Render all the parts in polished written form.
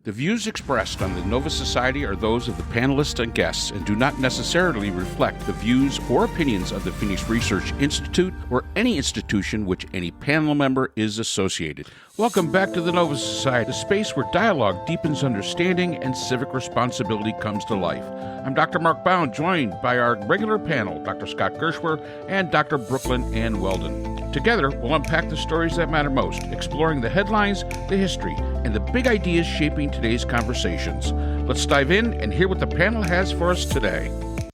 The views expressed on the Nova Society are those of the panelists and guests and do not necessarily reflect the views or opinions of the Phoenix Research Institute or any institution which any panel member is associated. Welcome back to the Nova Society, a space where dialogue deepens understanding and civic responsibility comes to life. I'm Dr. Mark Bound, joined by our regular panel, Dr. Scott Gershwer and Dr. Brooklynn Ann Weldon. Together, we'll unpack the stories that matter most, exploring the headlines, the history, and the big ideas shaping today's conversations. Let's dive in and hear what the panel has for us today.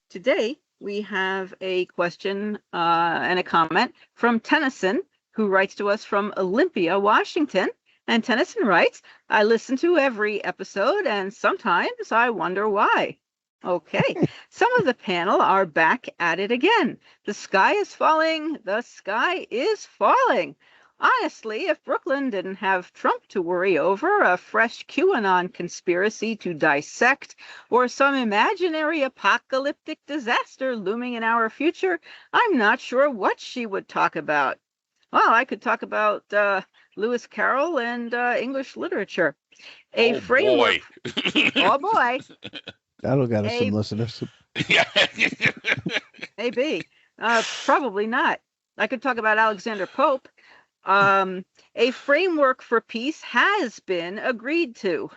Today, we have a question and a comment from Tennison, who writes to us from Olympia, Washington. And Tennison writes, I listen to every episode, and sometimes I wonder why. Okay, some of the panel are back at it again. The sky is falling. The sky is falling. Honestly, if Brooklyn didn't have Trump to worry over, a fresh QAnon conspiracy to dissect, or some imaginary apocalyptic disaster looming in our future, I'm not sure what she would talk about. Well, I could talk about Lewis Carroll and English literature. Oh boy. Oh boy. That'll get us some listeners. Maybe. Probably not. I could talk about Alexander Pope. A framework for peace has been agreed to.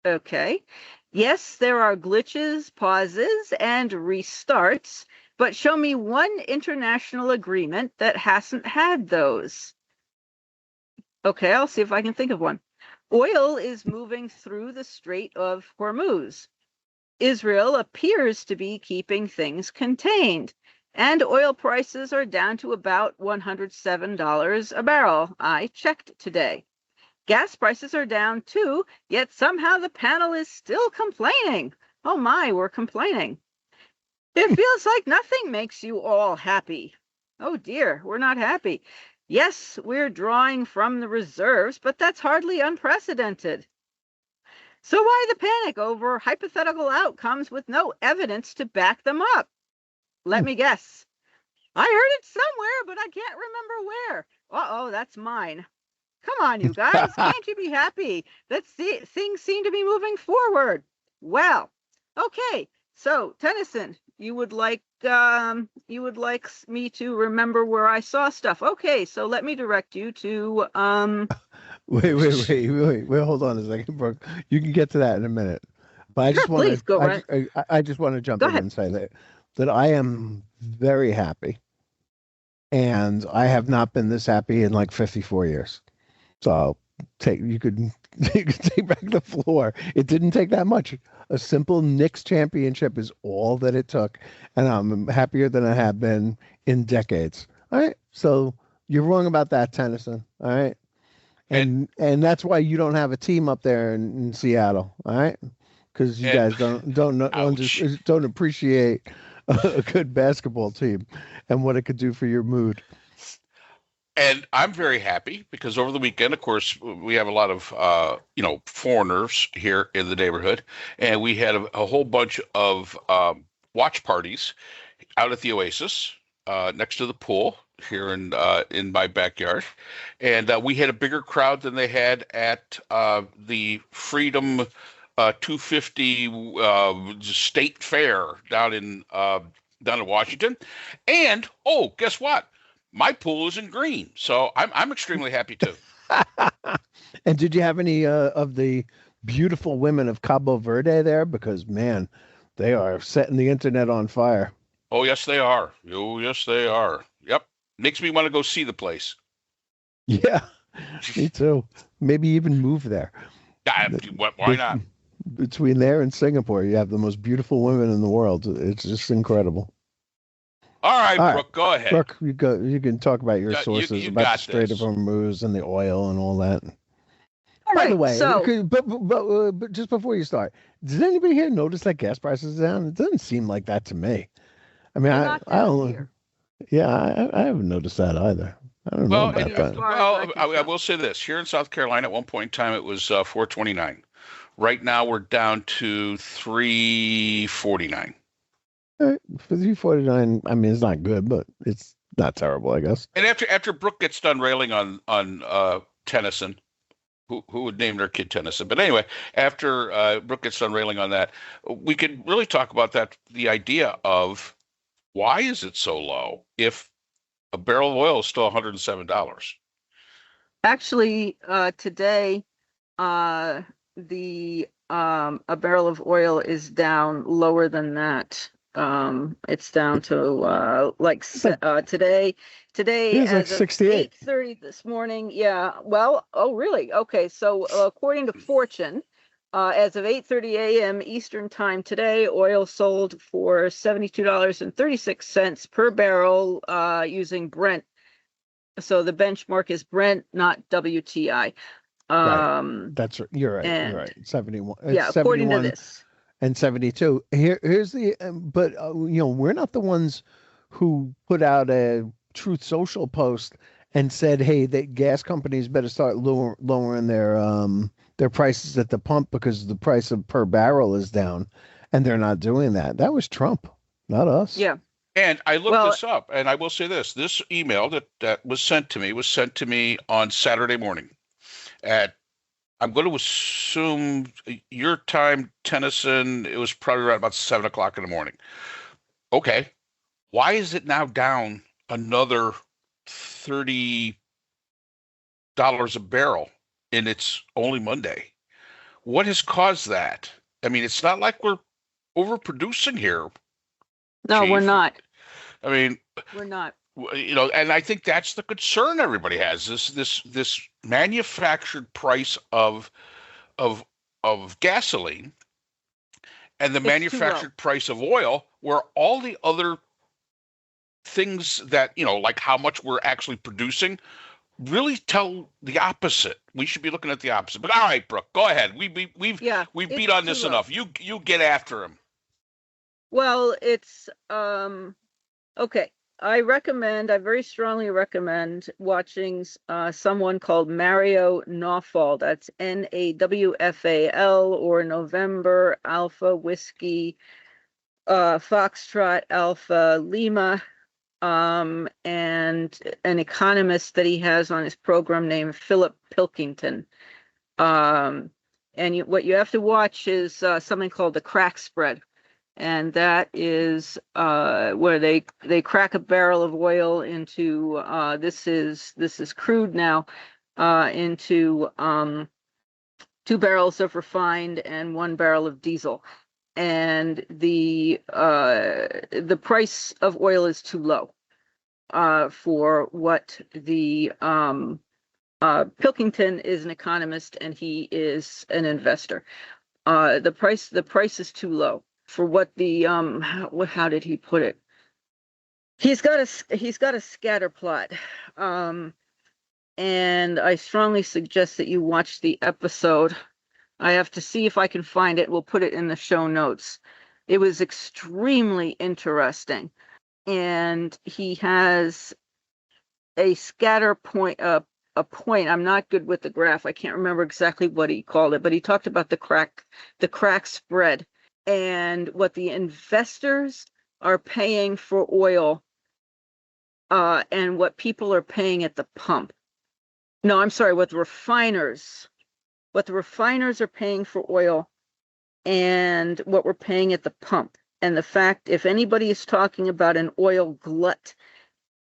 Okay. Yes, there are glitches, pauses, and restarts, but show me one international agreement that hasn't had those. Okay, I'll see if I can think of one. Oil is moving through the Strait of Hormuz. Israel appears to be keeping things contained, and oil prices are down to about $107 a barrel. I checked today. Gas prices are down too, yet somehow the panel is still complaining. Oh my, we're complaining. It feels like nothing makes you all happy. Oh dear, we're not happy. Yes, we're drawing from the reserves, but that's hardly unprecedented. So why the panic over hypothetical outcomes with no evidence to back them up? Let me guess. I heard it somewhere, but I can't remember where. Uh-oh, that's mine. Come on, you guys. Can't you be happy that things seem to be moving forward? Well, okay. So, Tennison, you would like me to remember where I saw stuff. Okay, so let me direct you to Wait, hold on a second, Brooke. You can get to that in a minute. But I just want to I just want to jump in and say that I am very happy. And I have not been this happy in like 54 years. So you could take back the floor. It didn't take that much. A simple Knicks championship is all that it took. And I'm happier than I have been in decades. All right. So you're wrong about that, Tennison. All right. And that's why you don't have a team up there in Seattle, all right? Because you guys don't appreciate a good basketball team and what it could do for your mood. And I'm very happy because over the weekend, of course, we have a lot of foreigners here in the neighborhood, and we had a whole bunch of watch parties out at the Oasis next to the pool here in my backyard, and we had a bigger crowd than they had at the Freedom 250 State Fair down in Washington. And guess what? My pool is in green, so I'm extremely happy too. And did you have any of the beautiful women of Cabo Verde there? Because man, they are setting the internet on fire. Oh yes, they are. Oh yes, they are. Yep. Makes me want to go see the place. Yeah, me too. Maybe even move there. Why not? Between there and Singapore, you have the most beautiful women in the world. It's just incredible. All right, Brooke, go ahead. Brooke, you can talk about your sources about the Strait of Hormuz and the oil and all that. By the way, but just before you start, did anybody here notice that gas prices are down? It doesn't seem like that to me. I mean, I don't. Yeah, I haven't noticed that either. I don't know about that. Well, I will say this. Here in South Carolina, at one point in time, it was $4.29. Right now, we're down to $3.49. For $3.49, I mean, it's not good, but it's not terrible, I guess. And after Brooke gets done railing on Tennison, who would name their kid Tennison. But anyway, after Brooke gets done railing on that, we could really talk about the idea of why is it so low if a barrel of oil is still $107? Actually, today, the a barrel of oil is down lower than that. It's down to today it's like as of 68. 8:30 this morning. Yeah. Well, oh really? Okay. So according to Fortune, as of 8:30 a.m. Eastern time today, oil sold for $72.36 per barrel using Brent. So the benchmark is Brent, not WTI. Right. That's right. You're right. And You're right. 71. It's yeah, according 71 to this. and 72. Here's the. But we're not the ones who put out a Truth Social post and said, "Hey, the gas companies better start lowering their prices at the pump because the price of per barrel is down," and they're not doing that. That was Trump, not us. Yeah. And I looked this up, and I will say this: this email that was sent to me on Saturday morning at, I'm going to assume your time, Tennison, it was probably around about 7 o'clock in the morning. Okay. Why is it now down another $30 a barrel and it's only Monday? What has caused that? I mean, it's not like we're overproducing here. No, Chief. we're not. I mean, we're not. And I think that's the concern everybody has, this manufactured price of gasoline and the manufactured price of oil, where all the other things that, like how much we're actually producing, really tell the opposite. We should be looking at the opposite. But all right, Brooke, go ahead. We've beat on this enough. You get after him. Well, it's okay. I very strongly recommend watching someone called Mario Nawfal. That's NAWFAL, or November Alpha Whiskey Foxtrot Alpha Lima, and an economist that he has on his program named Philip Pilkington. And what you have to watch is something called the crack spread. And that is where they crack a barrel of oil into this is crude now, into 2 barrels of refined and 1 barrel of diesel, and the price of oil is too low for what the Pilkington is an economist and he is an investor. The price is too low for what the how did he put it? He's got a scatter plot, and I strongly suggest that you watch the episode. I have to see if I can find it. We'll put it in the show notes. It was extremely interesting, and he has a scatter point, a point. I'm not good with the graph. I can't remember exactly what he called it, but he talked about the crack spread, and what the investors are paying for oil, and what people are paying at the pump. No, I'm sorry, what the refiners are paying for oil and what we're paying at the pump. And the fact, if anybody is talking about an oil glut,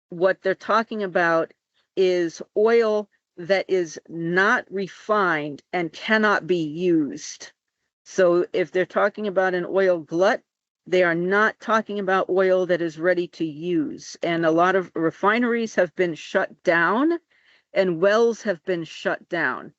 what they're talking about is oil that is not refined and cannot be used. So if they're talking about an oil glut, they are not talking about oil that is ready to use. And a lot of refineries have been shut down and wells have been shut down.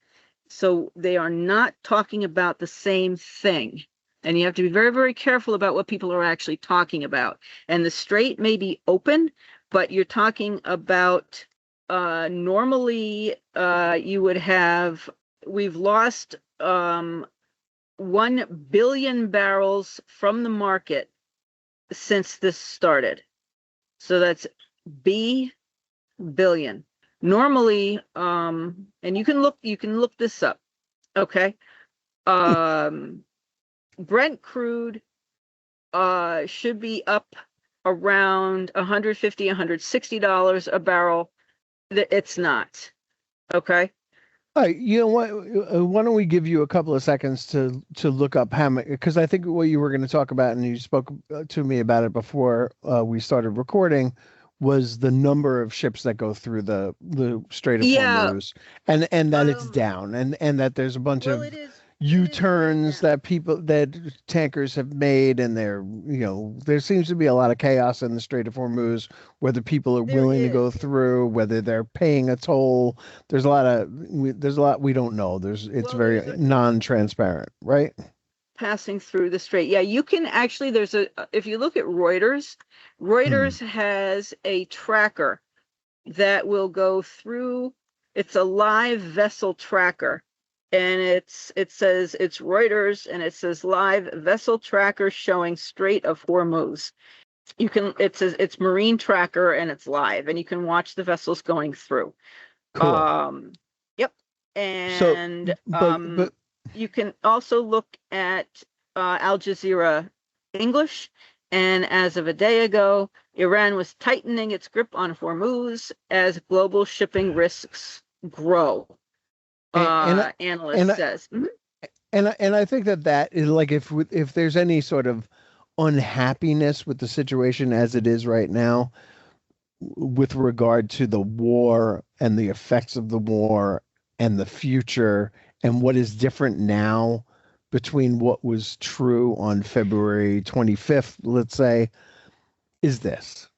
So they are not talking about the same thing. And you have to be very, very careful about what people are actually talking about. And the strait may be open, but you're talking about normally you would have, we've lost 1 billion barrels from the market since this started. So that's billion. Normally, and you can look this up. Okay. Brent crude should be up around $150, $160 a barrel. It's not. Okay. All right, you know what? Why don't we give you a couple of seconds to look up how many? Because I think what you were going to talk about, and you spoke to me about it before we started recording, was the number of ships that go through the Strait of Yeah. Hormuz, and that it's down, and that there's a bunch Well, of U-turns that tankers have made, and there seems to be a lot of chaos in the Strait of Hormuz, whether people are there willing to go is. through, whether they're paying a toll. There's a lot we don't know. It's very non-transparent, right? Passing through the strait. Yeah, you can actually, if you look at Reuters, Hmm. Reuters has a tracker that will go through. It's a live vessel tracker, and it says it's Reuters, and it says live vessel tracker showing Strait of Hormuz. It says it's marine tracker, and it's live, and you can watch the vessels going through. Cool. Yep. So, And but you can also look at Al Jazeera English. And as of a day ago, Iran was tightening its grip on Hormuz as global shipping risks grow. and Analyst and says. Mm-hmm. and I think that is like, if there's any sort of unhappiness with the situation as it is right now, with regard to the war and the effects of the war and the future and what is different now between what was true on February 25th, let's say, is this.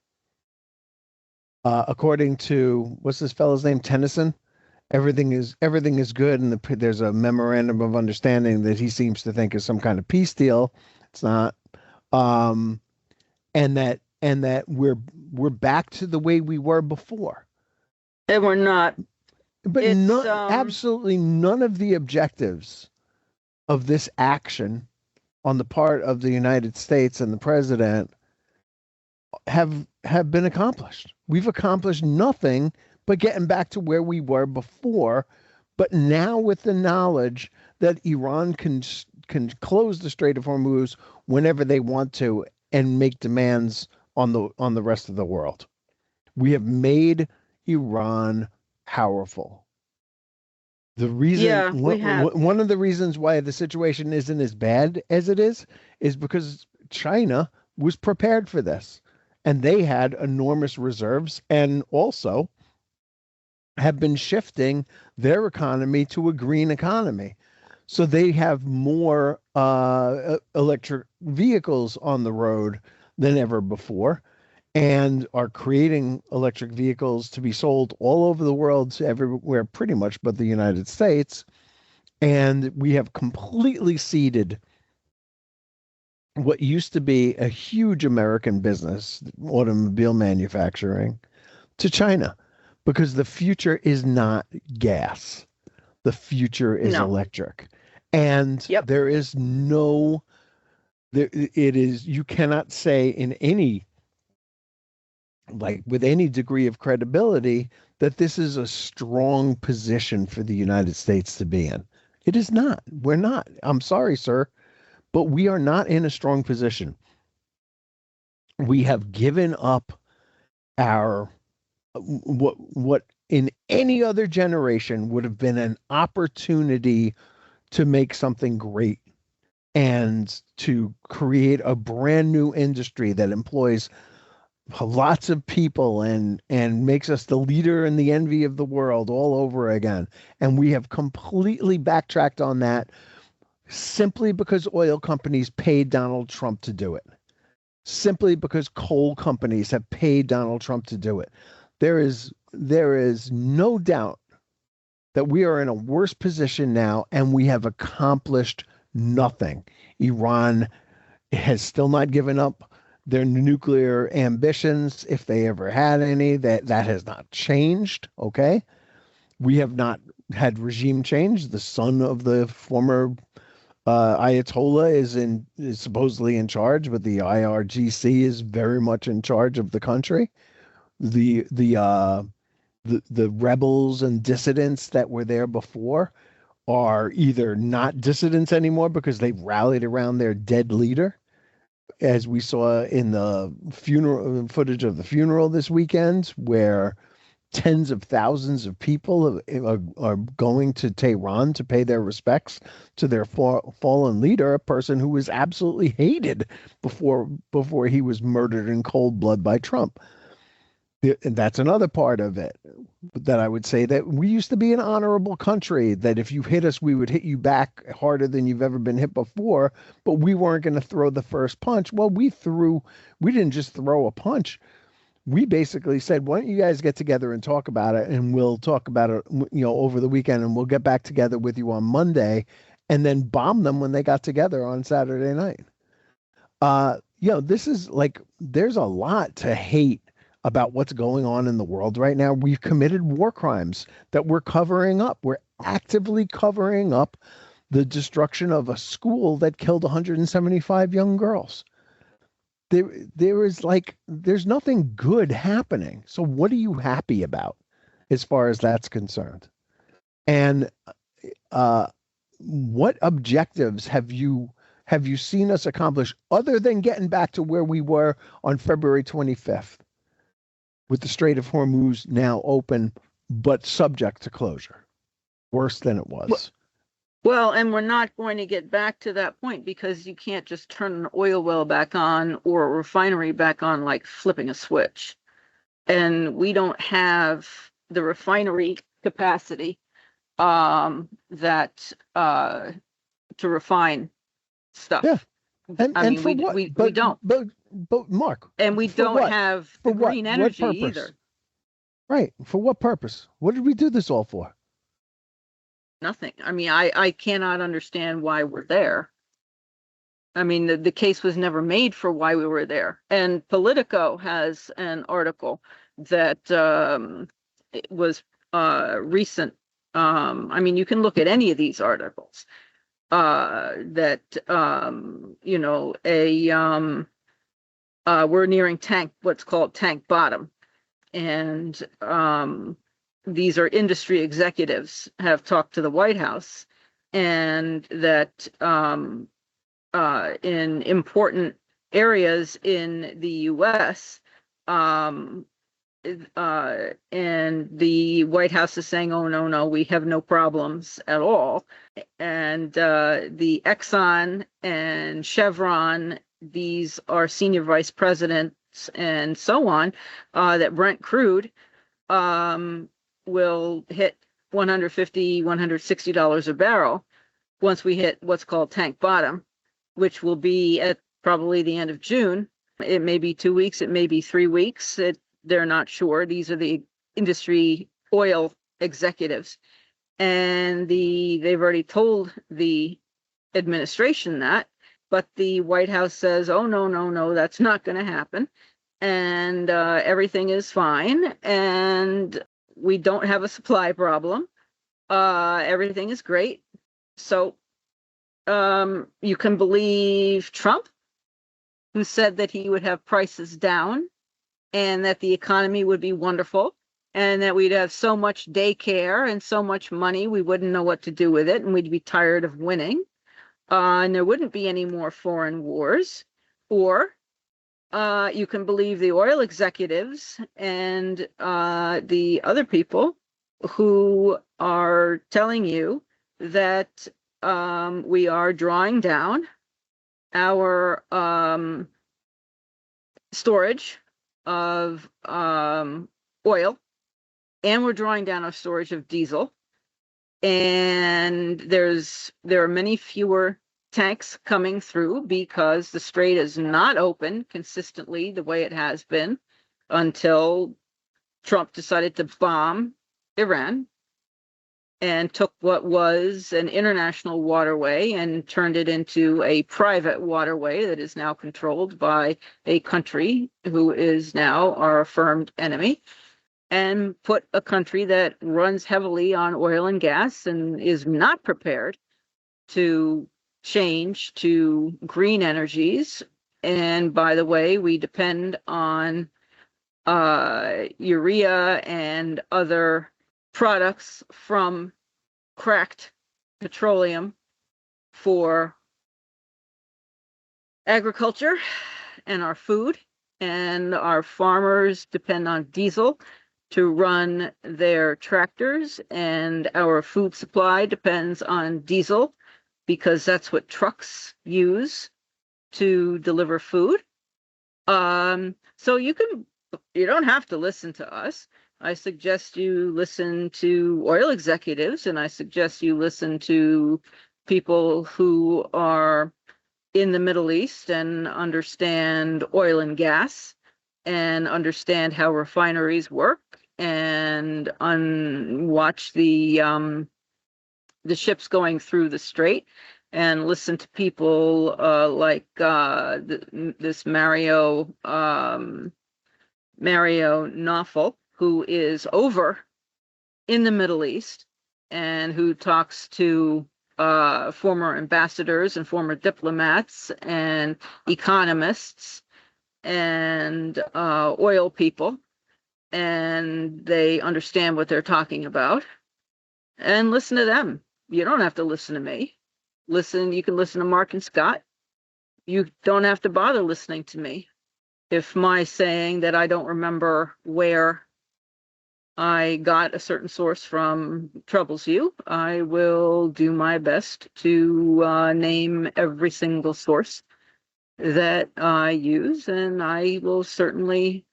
According to, what's this fellow's name, Tennison, everything is good, and there's a memorandum of understanding that he seems to think is some kind of peace deal. It's not. Um, and that we're back to the way we were before. And we're not. But absolutely none of the objectives of this action on the part of the United States and the president have been accomplished. We've accomplished nothing but getting back to where we were before. But now, with the knowledge that Iran can close the Strait of Hormuz whenever they want to and make demands on the rest of the world, we have made Iran powerful. The reason, we have. one of the reasons why the situation isn't as bad as it is because China was prepared for this, and they had enormous reserves, and also have been shifting their economy to a green economy. So they have more electric vehicles on the road than ever before, and are creating electric vehicles to be sold all over the world, everywhere pretty much but the United States. And we have completely ceded what used to be a huge American business, automobile manufacturing, to China, because the future is not gas. The future is electric. And there is you cannot say in any, like, with any degree of credibility, that this is a strong position for the United States to be in. It is not. We're not. I'm sorry, sir, but we are not in a strong position. We have given up our what in any other generation would have been an opportunity to make something great and to create a brand new industry that employs lots of people and makes us the leader and the envy of the world all over again. And we have completely backtracked on that simply because oil companies paid Donald Trump to do it. Simply because coal companies have paid Donald Trump to do it. There is no doubt that we are in a worse position now, and we have accomplished nothing. Iran has still not given up their nuclear ambitions, if they ever had any. That has not changed. Okay, we have not had regime change. The son of the former Ayatollah is supposedly in charge, but the IRGC is very much in charge of the country. The rebels and dissidents that were there before are either not dissidents anymore because they've rallied around their dead leader, as we saw in the funeral footage of the funeral this weekend, where tens of thousands of people are going to Tehran to pay their respects to their fallen leader, a person who was absolutely hated before he was murdered in cold blood by Trump. And that's another part of it, that I would say that we used to be an honorable country, that if you hit us, we would hit you back harder than you've ever been hit before, but we weren't going to throw the first punch. Well, we didn't just throw a punch. We basically said, why don't you guys get together and talk about it, and we'll talk about it, over the weekend, and we'll get back together with you on Monday, and then bomb them when they got together on Saturday night. This is like, there's a lot to hate about what's going on in the world right now. We've committed war crimes that we're covering up. We're actively covering up the destruction of a school that killed 175 young girls. There's nothing good happening. So what are you happy about as far as that's concerned? And what objectives have you seen us accomplish other than getting back to where we were on February 25th? With the Strait of Hormuz now open, but subject to closure, worse than it was. Well, and we're not going to get back to that point, because you can't just turn an oil well back on or a refinery back on like flipping a switch. And we don't have the refinery capacity to refine stuff. Yeah. We don't. But Mark, and we don't have the green energy either. Right. For what purpose? What did we do this all for? Nothing. I mean, I cannot understand why we're there. I mean, the case was never made for why we were there. And Politico has an article that was recent. I mean, you can look at any of these articles. We're nearing what's called tank bottom. And these are industry executives have talked to the White House, and that in important areas in the U.S., and the White House is saying, oh, no, we have no problems at all. And the Exxon and Chevron, these are senior vice presidents and so on, that Brent crude will hit $150, $160 a barrel once we hit what's called tank bottom, which will be at probably the end of June. It may be 2 weeks, it may be 3 weeks. They're not sure. These are the industry oil executives. And they've already told the administration that, but the White House says, oh, no, that's not going to happen. And everything is fine. And we don't have a supply problem. Everything is great. So you can believe Trump, who said that he would have prices down and that the economy would be wonderful and that we'd have so much daycare and so much money we wouldn't know what to do with it, and we'd be tired of winning, and there wouldn't be any more foreign wars. Or you can believe the oil executives and the other people who are telling you that we are drawing down our storage of oil, and we're drawing down our storage of diesel, and there are many fewer tanks coming through because the strait is not open consistently the way it has been until Trump decided to bomb Iran and took what was an international waterway and turned it into a private waterway that is now controlled by a country who is now our affirmed enemy, and put a country that runs heavily on oil and gas and is not prepared to change to green energies. And by the way, we depend on urea and other products from cracked petroleum for agriculture and our food, and our farmers depend on diesel to run their tractors, and our food supply depends on diesel because that's what trucks use to deliver food. So you don't have to listen to us. I suggest you listen to oil executives, and I suggest you listen to people who are in the Middle East and understand oil and gas and understand how refineries work, and watch the ships going through the strait, and listen to people like this Mario Knopfel, who is over in the Middle East and who talks to former ambassadors and former diplomats and economists and oil people, and they understand what they're talking about. And listen to them. You don't have to listen to me. You can listen to Mark and Scott. You don't have to bother listening to me. If my saying that I don't remember where I got a certain source from troubles you, I will do my best to name every single source that I use, and I will certainly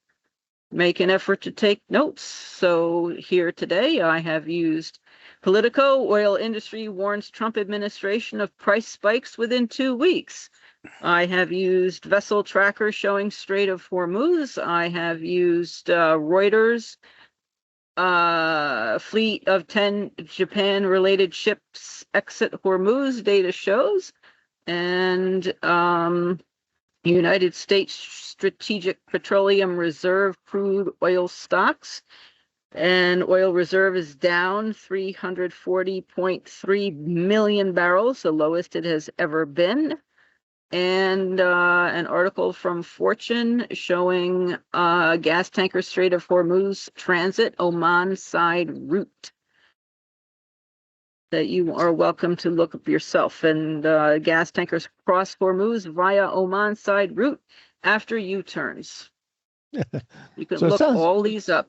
make an effort to take notes. So here today I have used Politico, oil industry warns Trump administration of price spikes within 2 weeks. I have used vessel tracker showing Strait of Hormuz. I have used Reuters, fleet of 10 Japan-related ships exit Hormuz, data shows, and United States Strategic Petroleum Reserve crude oil stocks. And oil reserve is down 340.3 million barrels, the lowest it has ever been. And an article from Fortune showing gas tanker Strait of Hormuz transit Oman side route that you are welcome to look up yourself. And gas tankers cross Hormuz via Oman side route after U-turns. You can look all these up.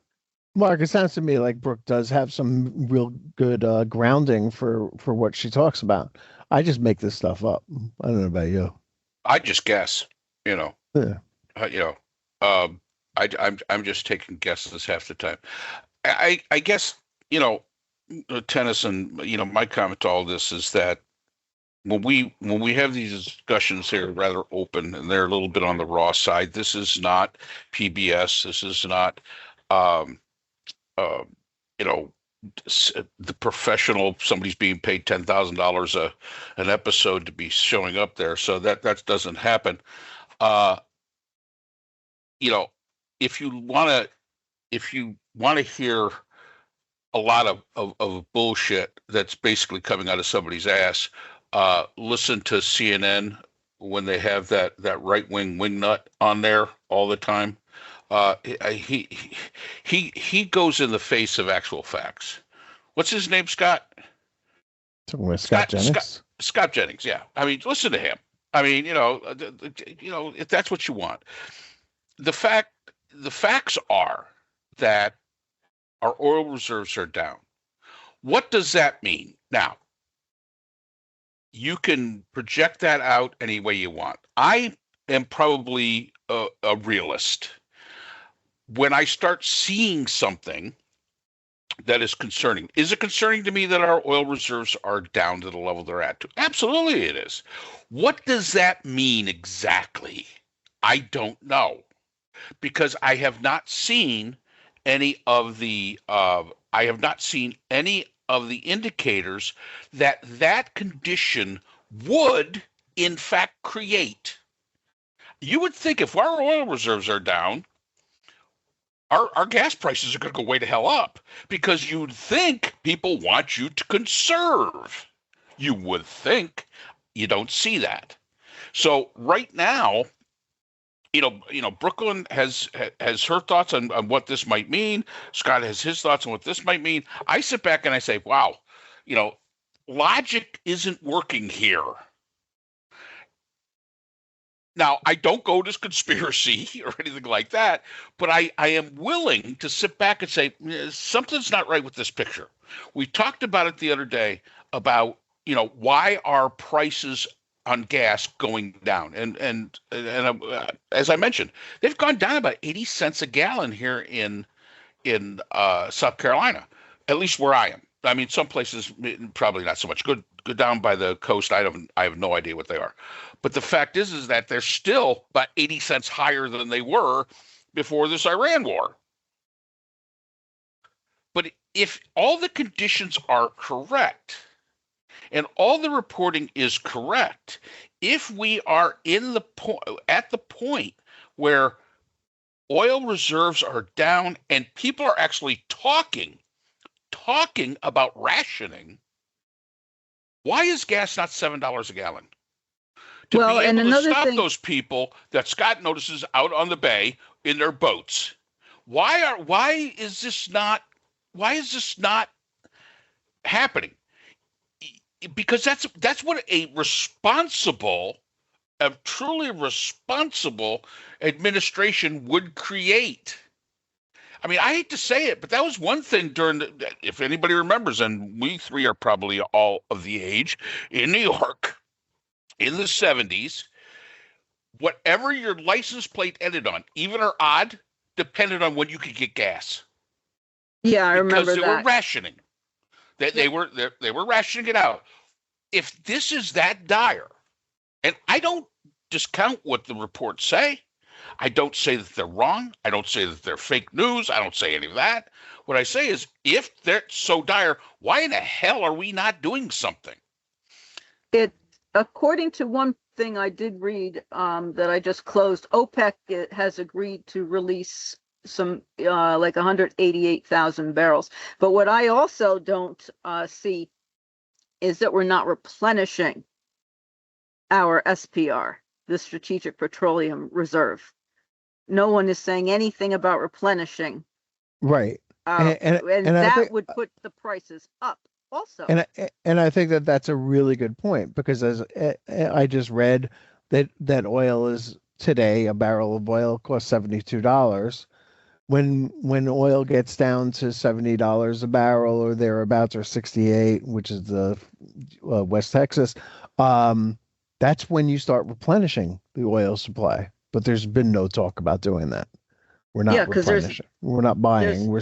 Mark, it sounds to me like Brooke does have some real good grounding for what she talks about. I just make this stuff up. I don't know about you. I just guess, Yeah. I'm just taking guesses half the time. I guess, Tennison, my comment to all this is that when we have these discussions here, rather open, and they're a little bit on the raw side. This is not PBS. This is not, the professional. Somebody's being paid $10,000 an episode to be showing up there, so that doesn't happen. If you want to hear a lot of bullshit that's basically coming out of somebody's ass, listen to CNN when they have that right-wing wingnut on there all the time. He goes in the face of actual facts. What's his name, Scott? Talking about Scott Jennings? Scott Jennings, yeah. I mean, listen to him. I mean, if that's what you want. The facts are that our oil reserves are down. What does that mean? Now, you can project that out any way you want. I am probably a realist. When I start seeing something that is concerning, is it concerning to me that our oil reserves are down to the level they're at? Absolutely it is. What does that mean exactly? I don't know, because I have not seen any of the indicators that condition would in fact create. You would think if our oil reserves are down, our gas prices are going to go way to hell up, because you'd think people want you to conserve. You would think. You don't see that. So right now, Brooklyn has her thoughts on what this might mean. Scott has his thoughts on what this might mean. I sit back and I say, wow, logic isn't working here. Now, I don't go to conspiracy or anything like that, but I am willing to sit back and say something's not right with this picture. We talked about it the other day about, why are prices on gas going down? And as I mentioned, they've gone down about 80 cents a gallon here in South Carolina, at least where I am. I mean, some places probably not so much. Go down by the coast. I have no idea what they are, but the fact is that they're still about 80 cents higher than they were before this Iran war. But if all the conditions are correct and all the reporting is correct, if we are at the point where oil reserves are down and people are actually talking about rationing, why is gas not $7 a gallon? To be able to stop those people that Scott notices out on the bay in their boats. Why is this not happening? Because that's what a truly responsible administration would create. I mean, I hate to say it, but that was one thing if anybody remembers, and we three are probably all of the age, in New York in the 70s, whatever your license plate ended on, even or odd, depended on when you could get gas. Yeah, I remember that. Because they were rationing. They were rationing it out. If this is that dire, and I don't discount what the reports say, I don't say that they're wrong. I don't say that they're fake news. I don't say any of that. What I say is, if they're so dire, why in the hell are we not doing something? According to one thing I did read that I just closed, OPEC has agreed to release some like 188,000 barrels. But what I also don't see is that we're not replenishing our SPR, the Strategic Petroleum Reserve. No one is saying anything about replenishing. Right. And that would put the prices up also. And I think that that's a really good point, because as I just read that oil is today, a barrel of oil costs $72. When oil gets down to $70 a barrel or thereabouts, or 68, which is the West Texas, that's when you start replenishing the oil supply. But there's been no talk about doing that. We're not replenishing. We're not buying. We're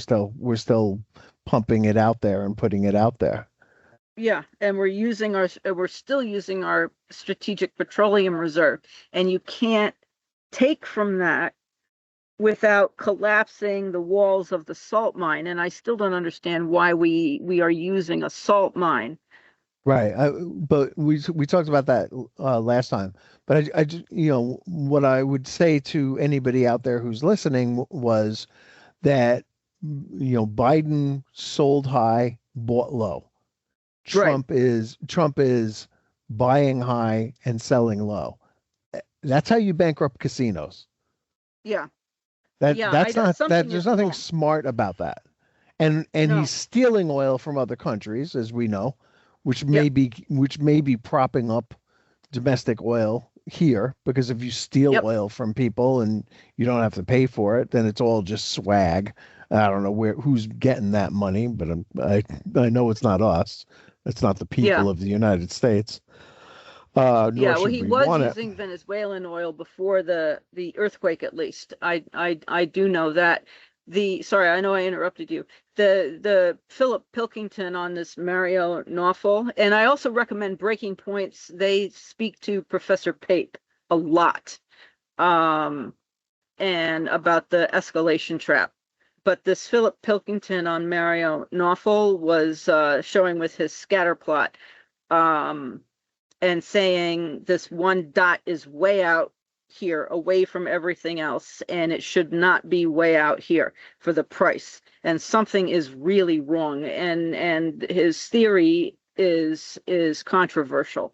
still pumping it out there and putting it out there. Yeah, and we're still using our Strategic Petroleum Reserve, and you can't take from that without collapsing the walls of the salt mine. And I still don't understand why we are using a salt mine. Right, but we talked about that last time. But I just, what I would say to anybody out there who's listening was that, Biden sold high, bought low. Trump is buying high and selling low. That's how you bankrupt casinos. Yeah. That's not that. There's nothing smart about that. And no. He's stealing oil from other countries, as we know, which may be propping up domestic oil here, because if you steal oil from people and you don't have to pay for it, then it's all just swag. I don't know who's getting that money, but I know it's not us. It's not the people of the United States. He was using Venezuelan oil before the earthquake, at least. I do know that. Sorry, I know I interrupted you. The Philip Pilkington on this Mario Naufel, and I also recommend Breaking Points. They speak to Professor Pape a lot, and about the escalation trap. But this Philip Pilkington on Mario Naufel was showing with his scatter plot, and saying this one dot is way out here, away from everything else, and it should not be way out here for the price, and something is really wrong, and his theory is controversial,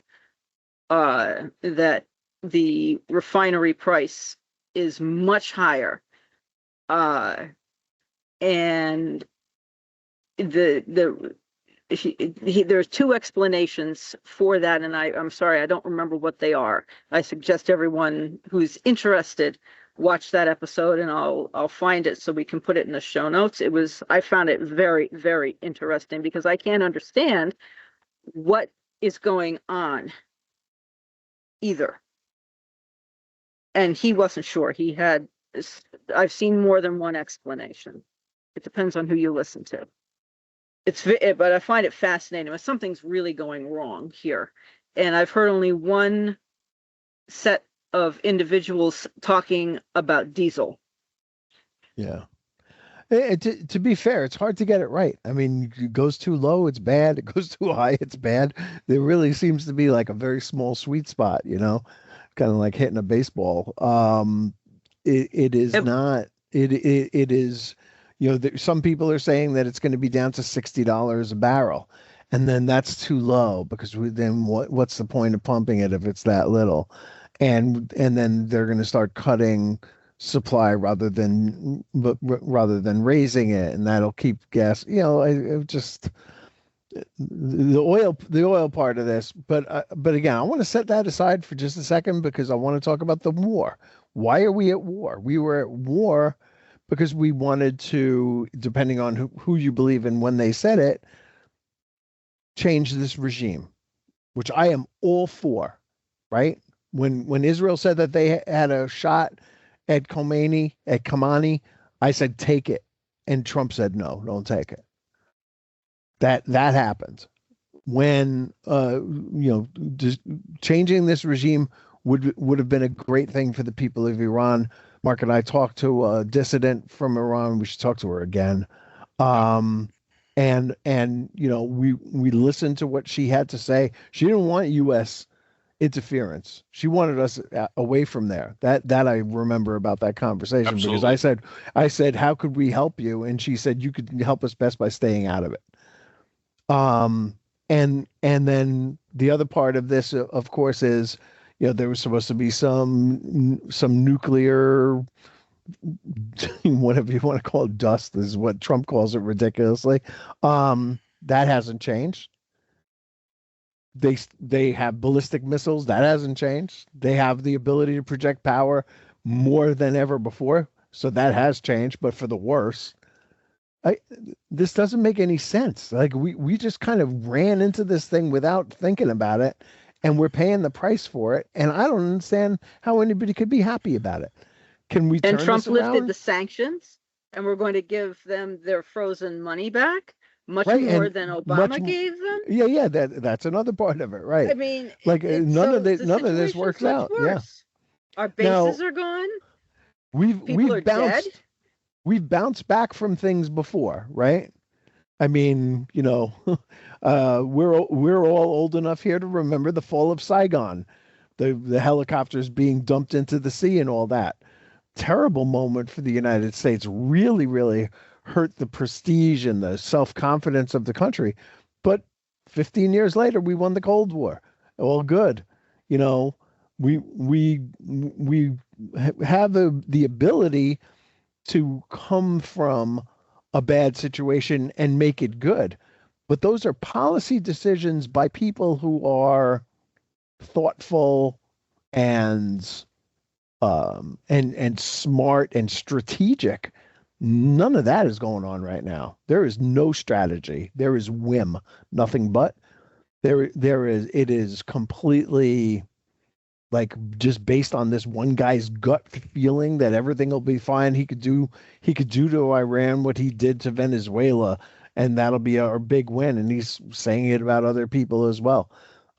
that the refinery price is much higher, and the there's two explanations for that, and I'm sorry, I don't remember what they are. I suggest everyone who's interested watch that episode, and I'll find it so we can put it in the show notes. I found it very, very interesting because I can't understand what is going on either. And he wasn't sure. I've seen more than one explanation. It depends on who you listen to. But I find it fascinating. Something's really going wrong here. And I've heard only one set of individuals talking about diesel. Yeah. To be fair, it's hard to get it right. I mean, it goes too low, it's bad. It goes too high, it's bad. There really seems to be like a very small sweet spot, kind of like hitting a baseball. It is not. It is. Some people are saying that it's going to be down to $60 a barrel, and then that's too low because then what's the point of pumping it if it's that little? And then they're going to start cutting supply rather than raising it, and that'll keep gas. Just the oil part of this. But again, I want to set that aside for just a second because I want to talk about the war. Why are we at war? We were at war because we wanted to, depending on who you believe in when they said it, change this regime, which I am all for, right? When Israel said that they had a shot at Khamenei, I said, take it. And Trump said, no, don't take it. That happened. When, just changing this regime would have been a great thing for the people of Iran. Mark and I talked to a dissident from Iran. We should talk to her again. And we listened to what she had to say. She didn't want U.S. interference. She wanted us away from there. That I remember about that conversation. Absolutely. Because I said, how could we help you? And she said, you could help us best by staying out of it. And then the other part of this, of course, is, there was supposed to be some nuclear, whatever you want to call it, dust is what Trump calls it ridiculously. That hasn't changed. They have ballistic missiles. That hasn't changed. They have the ability to project power more than ever before. So that has changed, but for the worse. This doesn't make any sense. Like we just kind of ran into this thing without thinking about it, and we're paying the price for it. And I don't understand how anybody could be happy about it. Can we turn And Trump this around? lifted the sanctions, and we're going to give them their frozen money back, much Right, more and than Obama gave them. Yeah. That's another part of it, right? I mean, like none of this works out. Worse. Yeah, our bases are gone. We've bounced back from things before, right? I mean, we're all old enough here to remember the fall of Saigon, the helicopters being dumped into the sea and all that. Terrible moment for the United States. Really, really hurt the prestige and the self-confidence of the country. But 15 years later, we won the Cold War. All good. We have the ability to come from a bad situation and make it good. But those are policy decisions by people who are thoughtful and smart and strategic. None of that is going on right now. There is no strategy. There is whim, nothing but. It is completely like just based on this one guy's gut feeling that everything will be fine. He could do to Iran what he did to Venezuela, and that'll be our big win. And he's saying it about other people as well.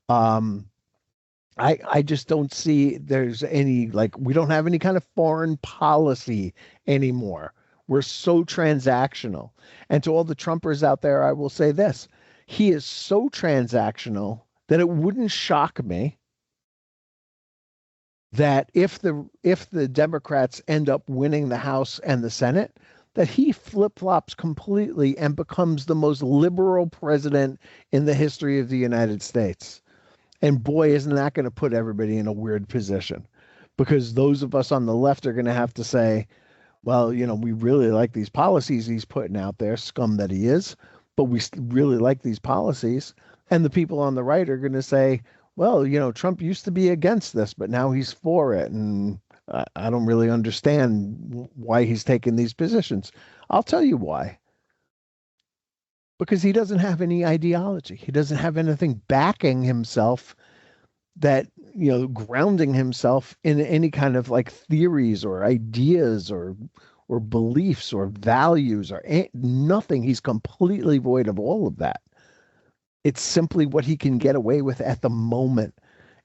I just don't see there's any, we don't have any kind of foreign policy anymore. We're so transactional. And to all the Trumpers out there, I will say this. He is so transactional that it wouldn't shock me that if the Democrats end up winning the House and the Senate, that he flip-flops completely and becomes the most liberal president in the history of the United States. And boy, isn't that going to put everybody in a weird position, because those of us on the left are going to have to say, well, we really like these policies he's putting out there, scum that he is, but we really like these policies. And the people on the right are going to say, well, Trump used to be against this, but now he's for it. And I don't really understand why he's taking these positions. I'll tell you why. Because he doesn't have any ideology. He doesn't have anything backing himself that, grounding himself in any kind of like theories or ideas or beliefs or values or nothing. He's completely void of all of that. It's simply what he can get away with at the moment.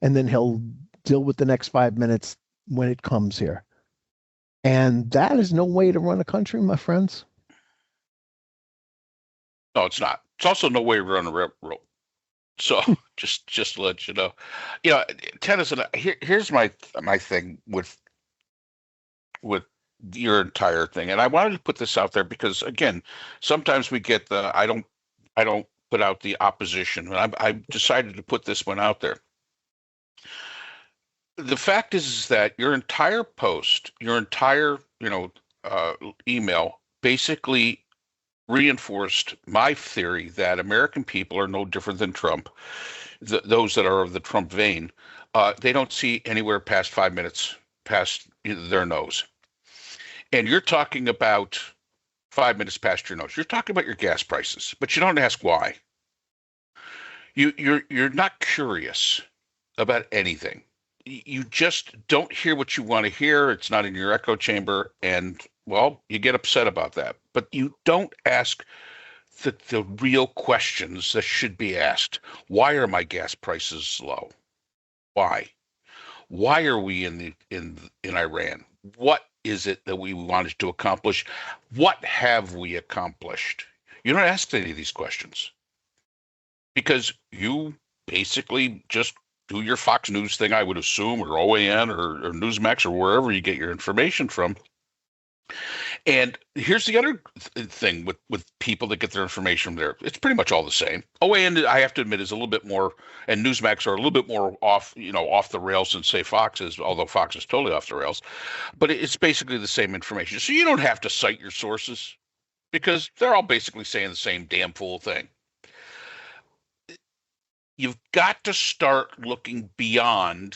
And then he'll deal with the next 5 minutes when it comes here. And that is no way to run a country, my friends. No, it's not. It's also no way to run a railroad. So just to let you know, Tennison, here's my thing with your entire thing. And I wanted to put this out there because, again, sometimes we get the, I don't put out the opposition. And I decided to put this one out there. The fact is that your entire post, your entire, email basically reinforced my theory that American people are no different than Trump. Those that are of the Trump vein, they don't see anywhere past 5 minutes past their nose. And you're talking about 5 minutes past your nose. You're talking about your gas prices, but you don't ask why. You're not curious about anything. You just don't hear what you want to hear. It's not in your echo chamber. And, well, you get upset about that. But you don't ask the real questions that should be asked. Why are my gas prices low? Why? Why are we in Iran? What is it that we wanted to accomplish? What have we accomplished? You don't ask any of these questions because you basically just do your Fox News thing, I would assume, or OAN or Newsmax or wherever you get your information from. And here's the other thing with people that get their information from there. It's pretty much all the same. OAN, I have to admit, is a little bit more, and Newsmax are a little bit more off the rails than, say, Fox is, although Fox is totally off the rails. But it's basically the same information. So you don't have to cite your sources because they're all basically saying the same damn fool thing. You've got to start looking beyond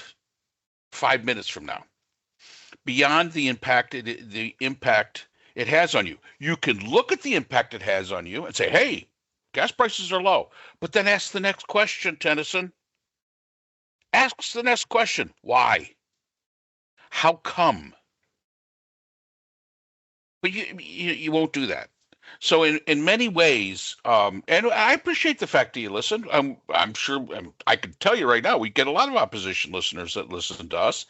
5 minutes from now, beyond the impact it has on you. You can look at the impact it has on you and say, hey, gas prices are low. But then ask the next question, Tennison. Ask the next question. Why? How come? But you won't do that. So in many ways, and I appreciate the fact that you listen. I'm sure I can tell you right now, we get a lot of opposition listeners that listen to us.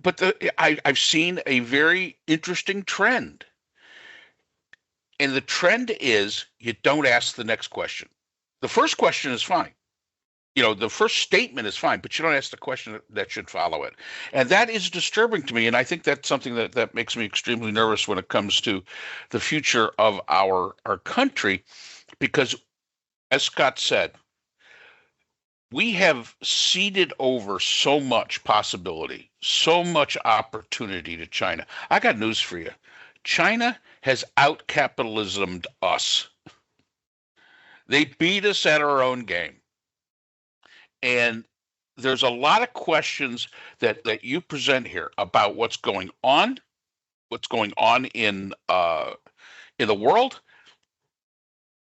But I've seen a very interesting trend. And the trend is you don't ask the next question. The first question is fine. The first statement is fine, but you don't ask the question that should follow it. And that is disturbing to me. And I think that's something that makes me extremely nervous when it comes to the future of our country, because as Scott said, we have ceded over so much possibility, so much opportunity to China. I got news for you. China has out-capitalismed us. They beat us at our own game. And there's a lot of questions that you present here about what's going on in the world,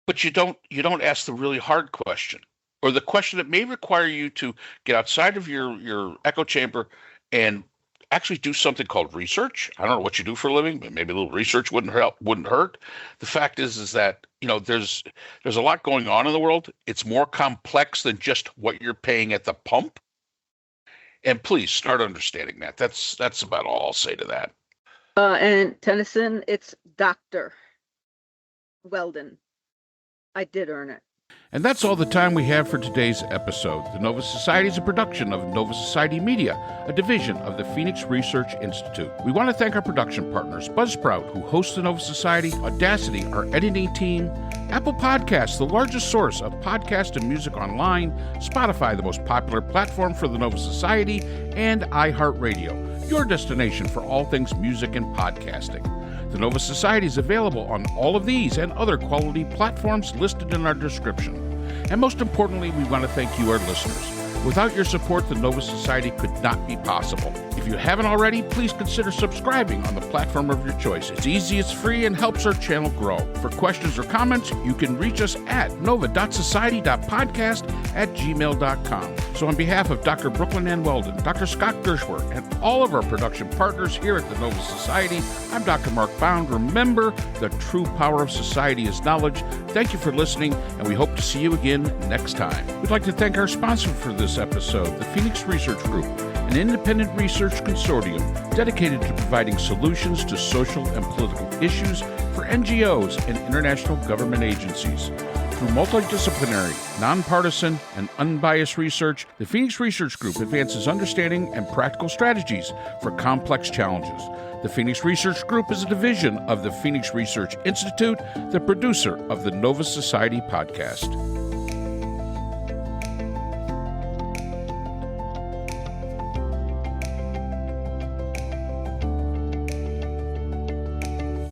but you don't ask the really hard question, or the question that may require you to get outside of your echo chamber and actually do something called research. I don't know what you do for a living, but maybe a little research wouldn't hurt. The fact is that, there's a lot going on in the world. It's more complex than just what you're paying at the pump. And please start understanding that. That's about all I'll say to that. And Tennison, it's Dr. Weldon. I did earn it. And that's all the time we have for today's episode. The Nova Society is a production of Nova Society Media, a division of the Phoenix Research Institute. We want to thank our production partners, Buzzsprout, who hosts the Nova Society, Audacity, our editing team, Apple Podcasts, the largest source of podcast and music online, Spotify, the most popular platform for the Nova Society, and iHeartRadio, your destination for all things music and podcasting. The Nova Society is available on all of these and other quality platforms listed in our description. And most importantly, we want to thank you, our listeners. Without your support, the Nova Society could not be possible. If you haven't already, please consider subscribing on the platform of your choice. It's easy, it's free, and helps our channel grow. For questions or comments, you can reach us at nova.society.podcast@gmail.com. So on behalf of Dr. Brooklynn Ann Weldon, Dr. Scott Gershworth, and all of our production partners here at the Nova Society, I'm Dr. Mark Bound. Remember, the true power of society is knowledge. Thank you for listening, and we hope to see you again next time. We'd like to thank our sponsor for this episode, the Phoenix Research Group, an independent research consortium dedicated to providing solutions to social and political issues for NGOs and international government agencies. Through multidisciplinary, nonpartisan, and unbiased research, the Phoenix Research Group advances understanding and practical strategies for complex challenges. The Phoenix Research Group is a division of the Phoenix Research Institute, the producer of the Nova Society podcast.